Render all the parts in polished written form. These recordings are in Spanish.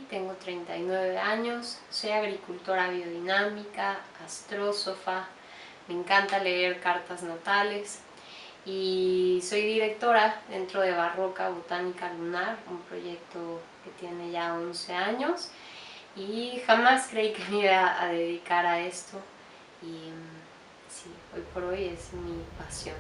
tengo 39 años, soy agricultora biodinámica, astrósofa, me encanta leer cartas natales y soy directora dentro de Barroca Botánica Lunar, un proyecto que tiene ya 11 años y jamás creí que me iba a dedicar a esto y sí, hoy por hoy es mi pasión.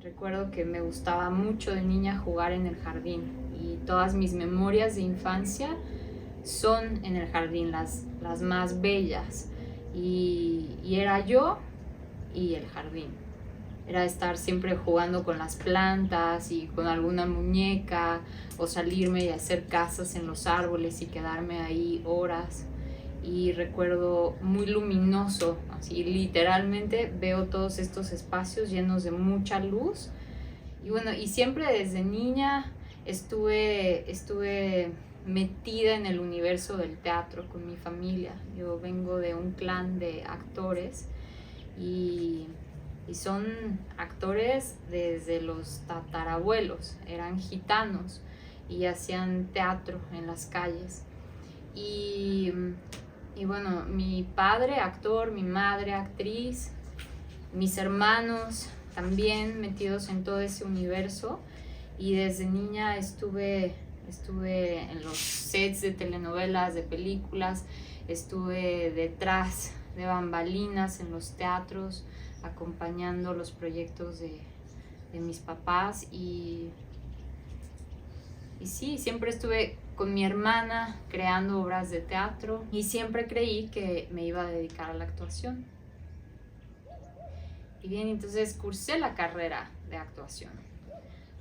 Recuerdo que me gustaba mucho de niña jugar en el jardín y todas mis memorias de infancia son en el jardín, las más bellas. Y era yo y el jardín. Era estar siempre jugando con las plantas y con alguna muñeca o salirme y hacer casas en los árboles y quedarme ahí horas. Y recuerdo muy luminoso, así literalmente veo todos estos espacios llenos de mucha luz. Y bueno, y siempre desde niña estuve metida en el universo del teatro con mi familia. Yo vengo de un clan de actores y son actores desde los tatarabuelos, eran gitanos y hacían teatro en las calles. Y bueno, mi padre actor, mi madre actriz, mis hermanos también metidos en todo ese universo, y desde niña estuve en los sets de telenovelas, de películas, estuve detrás de bambalinas en los teatros, acompañando los proyectos de mis papás y sí, siempre estuve con mi hermana creando obras de teatro y siempre creí que me iba a dedicar a la actuación. Y bien, entonces cursé la carrera de actuación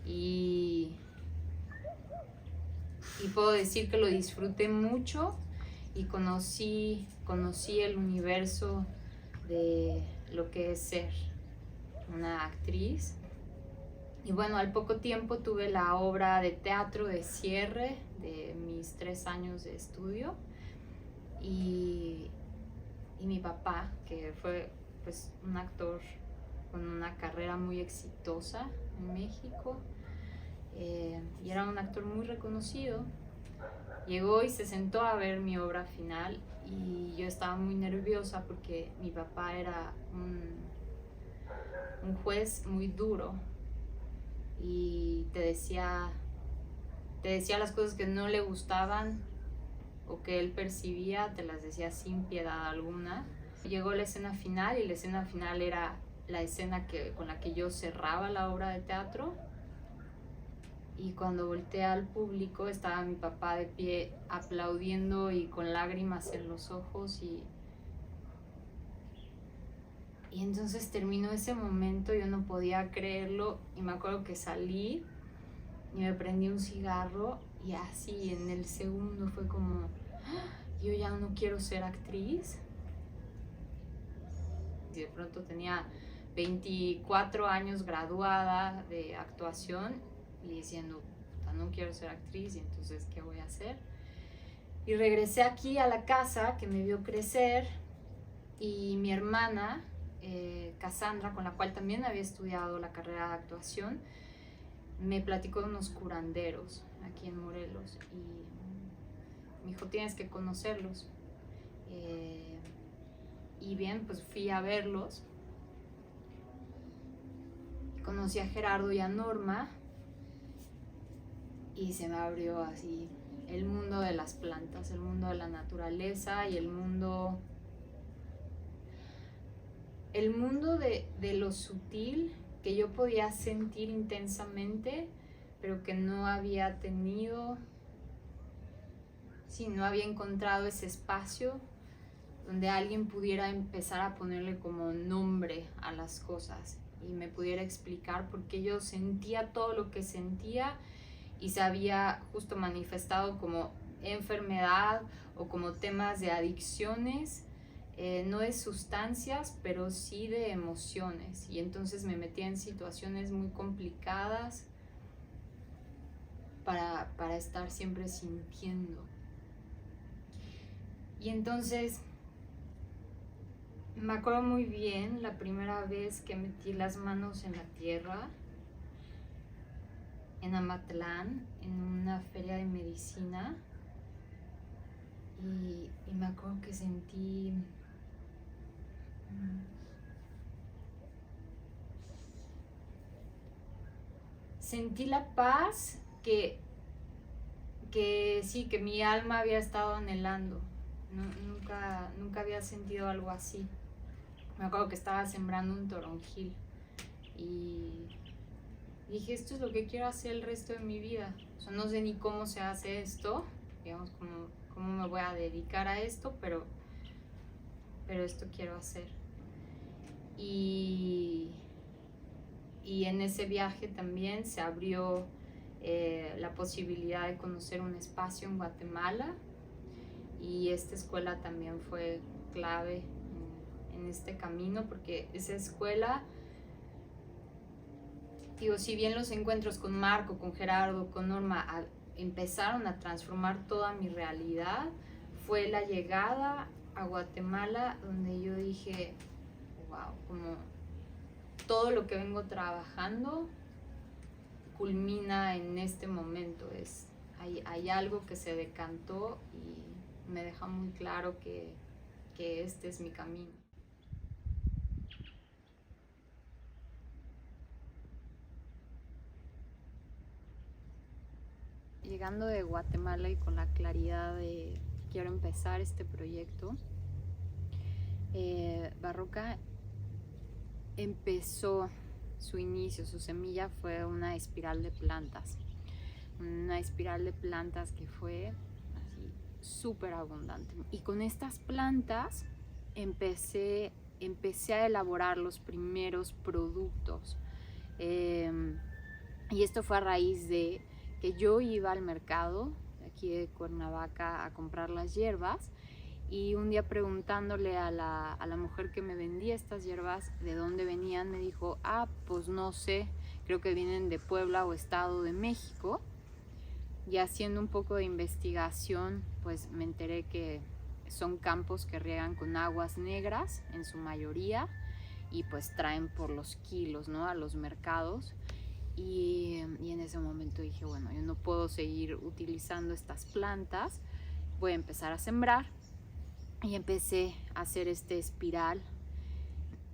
y puedo decir que lo disfruté mucho y conocí el universo de lo que es ser una actriz. Y bueno, al poco tiempo tuve la obra de teatro de cierre de mis 3 años de estudio y mi papá, que fue pues un actor con una carrera muy exitosa en México, y era un actor muy reconocido, llegó y se sentó a ver mi obra final y yo estaba muy nerviosa porque mi papá era un juez muy duro y te decía las cosas que no le gustaban o que él percibía, te las decía sin piedad alguna. Llegó la escena final y la escena final era la escena con la que yo cerraba la obra de teatro. Y cuando volteé al público estaba mi papá de pie aplaudiendo y con lágrimas en los ojos y entonces terminó ese momento, yo no podía creerlo y me acuerdo que salí y me prendí un cigarro y así en el segundo fue como, yo ya no quiero ser actriz. Y de pronto tenía 24 años graduada de actuación y diciendo, no quiero ser actriz y entonces ¿qué voy a hacer? Y regresé aquí a la casa que me vio crecer y mi hermana, Cassandra, con la cual también había estudiado la carrera de actuación, me platicó de unos curanderos aquí en Morelos y me dijo, tienes que conocerlos. Y bien, pues fui a verlos. Conocí a Gerardo y a Norma y se me abrió así el mundo de las plantas, el mundo de la naturaleza y el mundo de lo sutil que yo podía sentir intensamente, pero que no había tenido, no había encontrado ese espacio donde alguien pudiera empezar a ponerle como nombre a las cosas y me pudiera explicar por qué yo sentía todo lo que sentía y se había justo manifestado como enfermedad o como temas de adicciones, no de sustancias, pero sí de emociones. Y entonces me metía en situaciones muy complicadas para estar siempre sintiendo. Y entonces me acuerdo muy bien la primera vez que metí las manos en la tierra en Amatlán, en una feria de medicina, y me acuerdo que sentí la paz que sí, que mi alma había estado anhelando. Nunca había sentido algo así. Me acuerdo que estaba sembrando un toronjil y dije, esto es lo que quiero hacer el resto de mi vida. O sea, no sé ni cómo se hace esto, digamos, cómo me voy a dedicar a esto, pero esto quiero hacer. Y en ese viaje también se abrió la posibilidad de conocer un espacio en Guatemala, y esta escuela también fue clave en este camino, porque esa escuela, digo, si bien los encuentros con Marco, con Gerardo, con Norma empezaron a transformar toda mi realidad, fue la llegada a Guatemala donde yo dije, wow, como todo lo que vengo trabajando culmina en este momento. Hay algo que se decantó y me deja muy claro que este es mi camino. Llegando de Guatemala y con la claridad de quiero empezar este proyecto, Barroca empezó su inicio, su semilla fue una espiral de plantas. Una espiral de plantas que fue así súper abundante. Y con estas plantas empecé a elaborar los primeros productos. Y esto fue a raíz de que yo iba al mercado de aquí de Cuernavaca a comprar las hierbas, y un día preguntándole a la mujer que me vendía estas hierbas de dónde venían, me dijo, pues no sé, creo que vienen de Puebla o Estado de México. Y haciendo un poco de investigación, pues me enteré que son campos que riegan con aguas negras en su mayoría, y pues traen por los kilos, ¿no?, a los mercados. Y en ese momento dije, bueno, yo no puedo seguir utilizando estas plantas, voy a empezar a sembrar. Y empecé a hacer este espiral.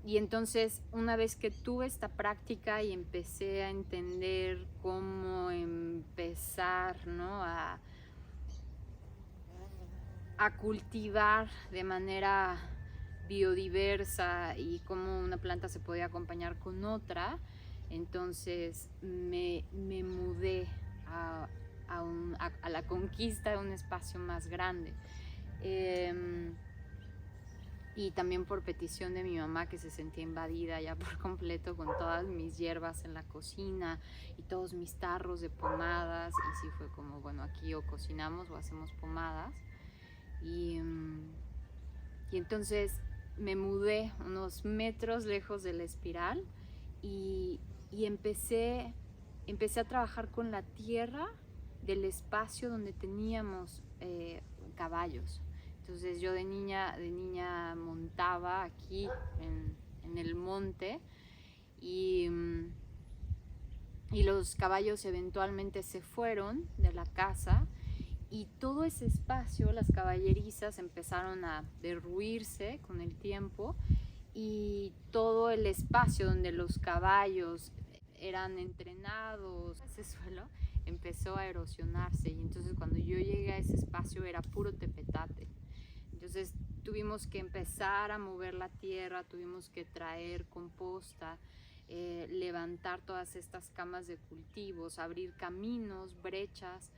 Y entonces, una vez que tuve esta práctica y empecé a entender cómo empezar, ¿no?, a cultivar de manera biodiversa y cómo una planta se podía acompañar con otra, entonces me mudé a la conquista de un espacio más grande. Y también por petición de mi mamá, que se sentía invadida ya por completo con todas mis hierbas en la cocina y todos mis tarros de pomadas, y sí fue como, bueno, aquí o cocinamos o hacemos pomadas. Y entonces me mudé unos metros lejos de la espiral y empecé a trabajar con la tierra del espacio donde teníamos caballos. Entonces yo de niña montaba aquí en el monte, y los caballos eventualmente se fueron de la casa, y todo ese espacio, las caballerizas empezaron a derruirse con el tiempo, y todo el espacio donde los caballos eran entrenados, ese suelo empezó a erosionarse, y entonces cuando yo llegué a ese espacio era puro tepetate. Entonces tuvimos que empezar a mover la tierra, tuvimos que traer composta, levantar todas estas camas de cultivos, abrir caminos, brechas.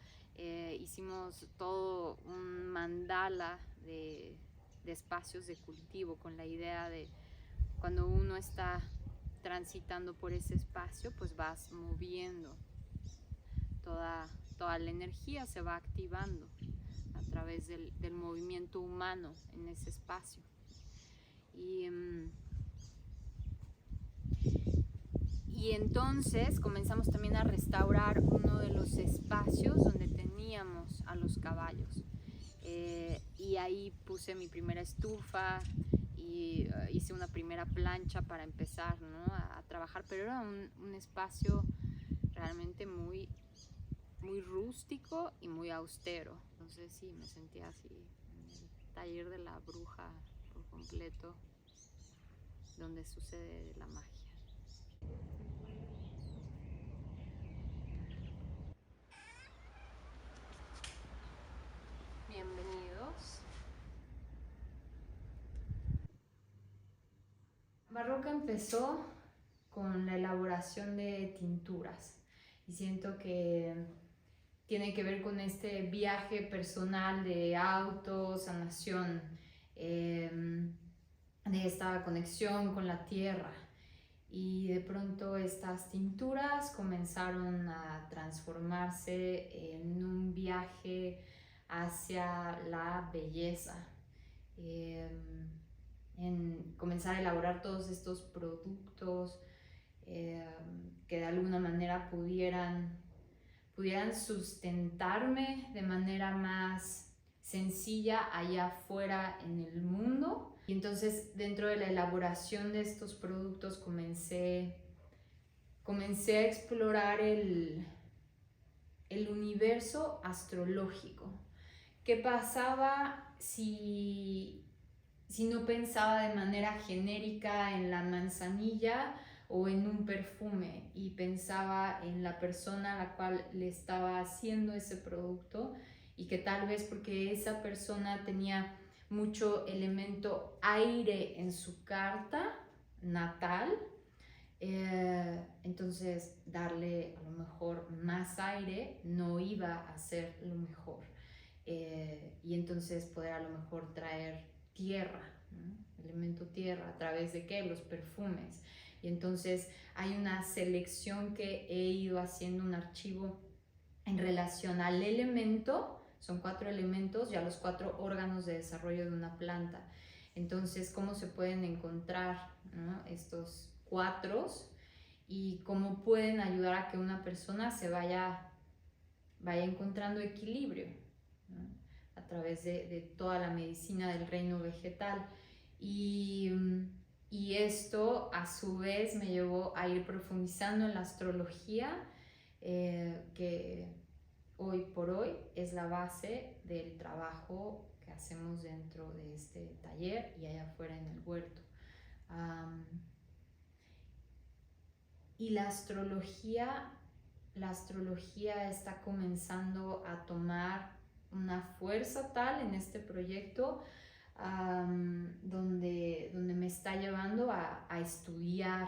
Hicimos todo un mandala de espacios de cultivo, con la idea de cuando uno está transitando por ese espacio, pues vas moviendo toda la energía, se va activando a través del movimiento humano en ese espacio. Y entonces comenzamos también a restaurar uno de los espacios donde teníamos a los caballos. Y ahí puse mi primera estufa y hice una primera plancha para empezar, ¿no?, a trabajar, pero era un espacio realmente muy, muy rústico y muy austero. Entonces sí, me sentía así en el taller de la bruja por completo, donde sucede la magia. Bienvenidos. Barroca empezó con la elaboración de tinturas y siento que tiene que ver con este viaje personal de autosanación, de esta conexión con la tierra. Y de pronto estas tinturas comenzaron a transformarse en un viaje hacia la belleza, en comenzar a elaborar todos estos productos que de alguna manera pudieran sustentarme de manera más sencilla allá afuera en el mundo. Y entonces dentro de la elaboración de estos productos comencé a explorar el universo astrológico. ¿Qué pasaba si no pensaba de manera genérica en la manzanilla o en un perfume y pensaba en la persona a la cual le estaba haciendo ese producto, y que tal vez porque esa persona tenía mucho elemento aire en su carta natal, entonces darle a lo mejor más aire no iba a ser lo mejor, y entonces poder a lo mejor traer tierra, ¿no? Elemento tierra, ¿a través de qué? Los perfumes. Y entonces hay una selección que he ido haciendo, un archivo en relación al elemento. Son 4 elementos, ya los 4 órganos de desarrollo de una planta. Entonces, ¿cómo se pueden encontrar, ¿no?, estos 4 y cómo pueden ayudar a que una persona se vaya encontrando equilibrio, ¿no?, a través de toda la medicina del reino vegetal? Y esto a su vez me llevó a ir profundizando en la astrología, que hoy por hoy es la base del trabajo que hacemos dentro de este taller y allá afuera en el huerto. Y la astrología está comenzando a tomar una fuerza tal en este proyecto, donde me está llevando a estudiar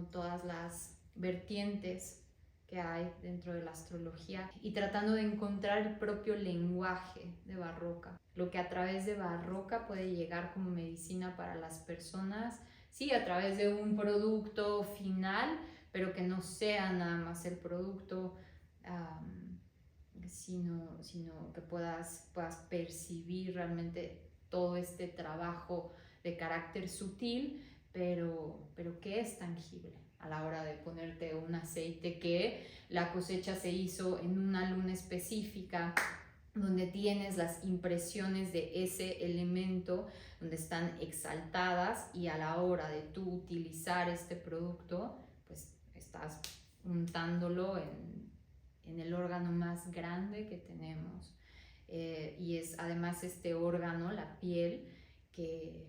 todas las vertientes que hay dentro de la astrología y tratando de encontrar el propio lenguaje de Barroca, lo que a través de Barroca puede llegar como medicina para las personas, sí, a través de un producto final, pero que no sea nada más el producto, sino que puedas percibir realmente todo este trabajo de carácter sutil, pero que es tangible a la hora de ponerte un aceite que la cosecha se hizo en una luna específica, donde tienes las impresiones de ese elemento, donde están exaltadas, y a la hora de tú utilizar este producto, pues estás untándolo en el órgano más grande que tenemos, y es además este órgano, la piel, que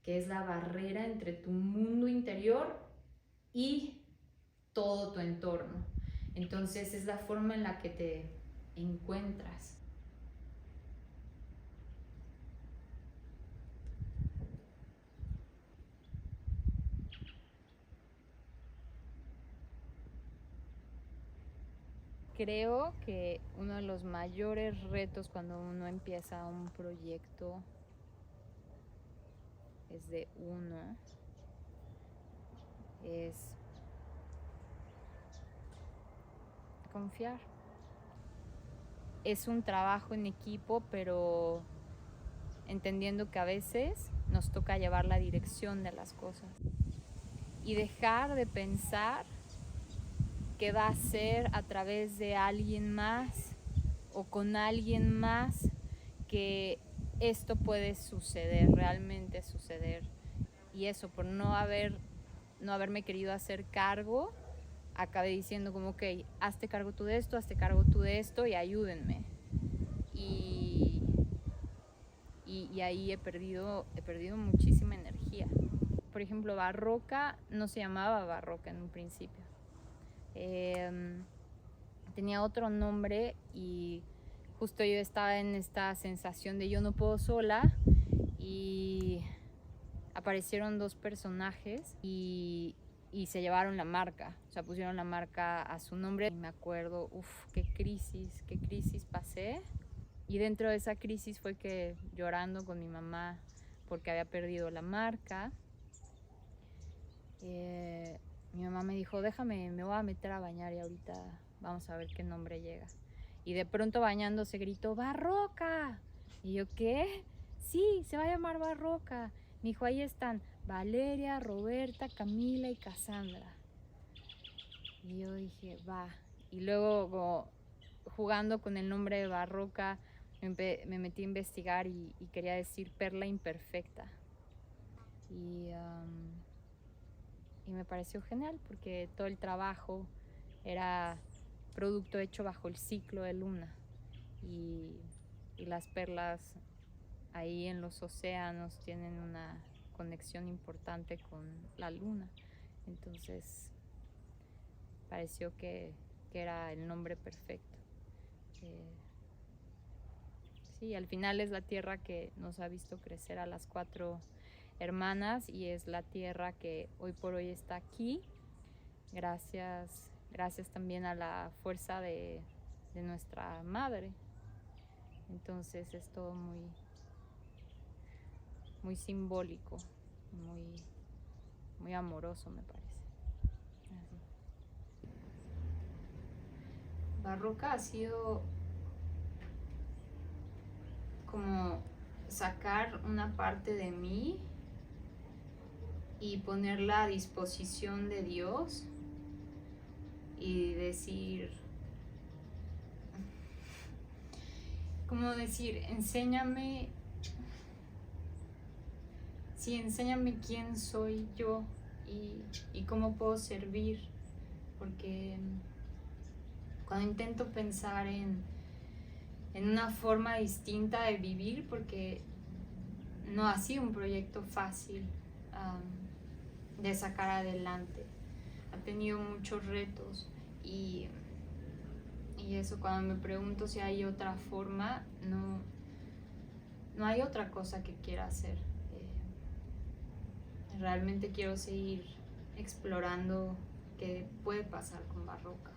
es la barrera entre tu mundo interior y todo tu entorno. Entonces es la forma en la que te encuentras. Creo que uno de los mayores retos cuando uno empieza un proyecto es de uno, es confiar. Es un trabajo en equipo, pero entendiendo que a veces nos toca llevar la dirección de las cosas y dejar de pensar que va a ser a través de alguien más o con alguien más que esto puede suceder, realmente suceder. Y eso, por no no haberme querido hacer cargo, acabé diciendo como, ok, hazte cargo tú de esto, hazte cargo tú de esto y ayúdenme. Y ahí he perdido muchísima energía. Por ejemplo, Barroca no se llamaba Barroca en un principio. Tenía otro nombre y justo yo estaba en esta sensación de yo no puedo sola y aparecieron dos personajes y se llevaron la marca, o sea, pusieron la marca a su nombre. Y me acuerdo, qué crisis pasé. Y dentro de esa crisis fue que llorando con mi mamá porque había perdido la marca, mi mamá me dijo, déjame, me voy a meter a bañar y ahorita vamos a ver qué nombre llega. Y de pronto bañándose gritó, ¡Barroca! Y yo, ¿qué? Sí, se va a llamar Barroca. Me dijo, ahí están Valeria, Roberta, Camila y Cassandra. Y yo dije, va. Y luego como, jugando con el nombre de Barroca, me metí a investigar y quería decir perla imperfecta. Y me pareció genial porque todo el trabajo era producto hecho bajo el ciclo de luna y las perlas ahí en los océanos tienen una conexión importante con la luna. Entonces pareció que era el nombre perfecto. Sí, al final es la tierra que nos ha visto crecer a las 4 hermanas y es la tierra que hoy por hoy está aquí. Gracias también a la fuerza de nuestra madre. Entonces es todo muy, muy simbólico, muy, muy amoroso, me parece. Así. Barroca ha sido como sacar una parte de mí y ponerla a disposición de Dios y decir, como decir, enséñame quién soy yo y cómo puedo servir, porque cuando intento pensar en una forma distinta de vivir, porque no ha sido un proyecto fácil de sacar adelante, ha tenido muchos retos y eso, cuando me pregunto si hay otra forma, no hay otra cosa que quiera hacer. Realmente quiero seguir explorando qué puede pasar con Barroca.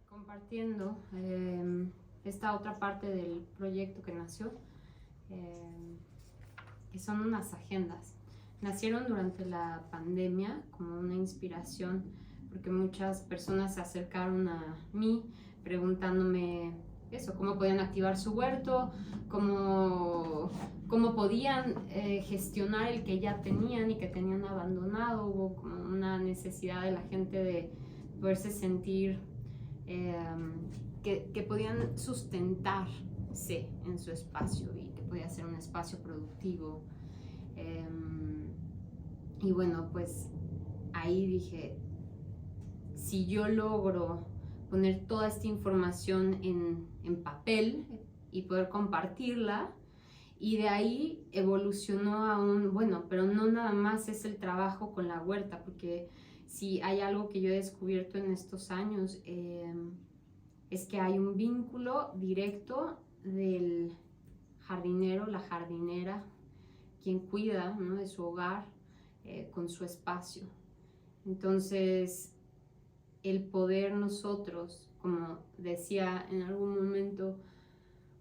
Compartiendo esta otra parte del proyecto que nació, que son unas agendas. Nacieron durante la pandemia como una inspiración porque muchas personas se acercaron a mí preguntándome eso, cómo podían activar su huerto, cómo podían gestionar el que ya tenían y que tenían abandonado. Hubo como una necesidad de la gente de poderse sentir que podían sustentarse en su espacio y que podía ser un espacio productivo. Y bueno, pues ahí dije, si yo logro poner toda esta información en papel y poder compartirla, y de ahí evolucionó a bueno, pero no nada más es el trabajo con la huerta, porque si hay algo que yo he descubierto en estos años, es que hay un vínculo directo del jardinero, la jardinera, quien cuida, ¿no?, de su hogar con su espacio. Entonces, el poder nosotros, como decía en algún momento,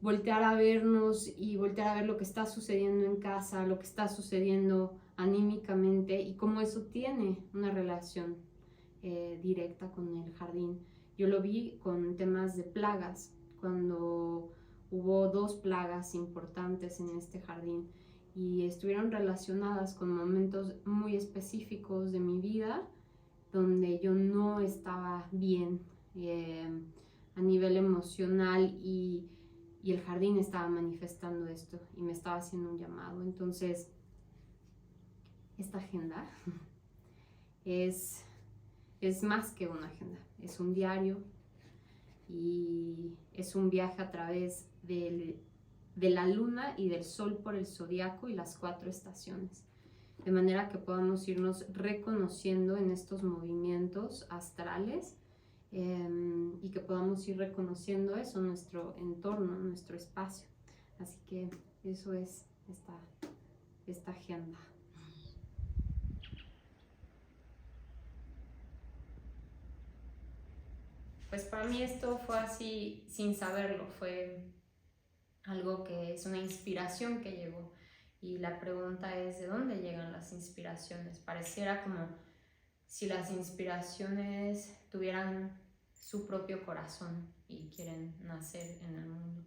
voltear a vernos y voltear a ver lo que está sucediendo en casa, lo que está sucediendo anímicamente y cómo eso tiene una relación directa con el jardín. Yo lo vi con temas de plagas, cuando hubo 2 plagas importantes en este jardín y estuvieron relacionadas con momentos muy específicos de mi vida donde yo no estaba bien a nivel emocional y el jardín estaba manifestando esto y me estaba haciendo un llamado. Entonces, esta agenda es más que una agenda, es un diario y es un viaje a través de la luna y del sol por el zodiaco y las 4 estaciones, de manera que podamos irnos reconociendo en estos movimientos astrales y que podamos ir reconociendo eso, nuestro entorno, nuestro espacio. Así que eso es esta agenda. Pues para mí esto fue así sin saberlo, fue algo que es una inspiración que llegó. Y la pregunta es, ¿de dónde llegan las inspiraciones? Pareciera como si las inspiraciones tuvieran su propio corazón y quieren nacer en el mundo.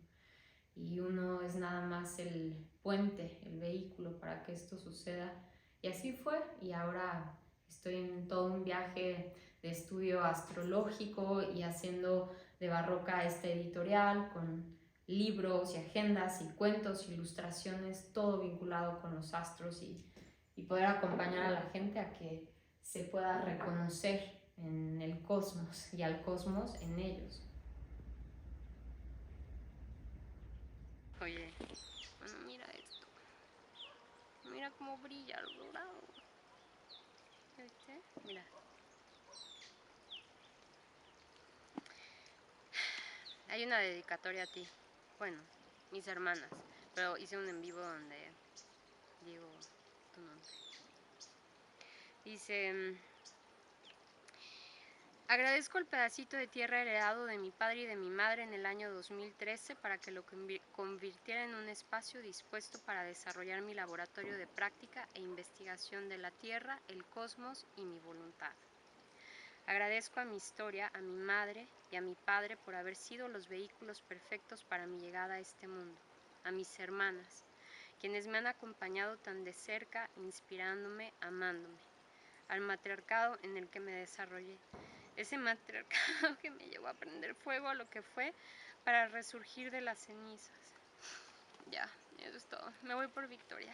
Y uno es nada más el puente, el vehículo para que esto suceda. Y así fue. Y ahora estoy en todo un viaje de estudio astrológico y haciendo de Barroca este editorial con libros y agendas y cuentos, ilustraciones, todo vinculado con los astros y poder acompañar a la gente a que se pueda reconocer en el cosmos y al cosmos en ellos. Oye, bueno, mira esto. Mira cómo brilla el dorado. ¿Viste? Mira. Hay una dedicatoria a ti. Bueno, mis hermanas. Pero hice un en vivo donde digo tu nombre. Dice... Agradezco el pedacito de tierra heredado de mi padre y de mi madre en el año 2013 para que lo convirtiera en un espacio dispuesto para desarrollar mi laboratorio de práctica e investigación de la tierra, el cosmos y mi voluntad. Agradezco a mi historia, a mi madre y a mi padre por haber sido los vehículos perfectos para mi llegada a este mundo, a mis hermanas, quienes me han acompañado tan de cerca, inspirándome, amándome, al matriarcado en el que me desarrollé, ese matriarcado que me llevó a prender fuego a lo que fue para resurgir de las cenizas. Ya, eso es todo. Me voy por Victoria.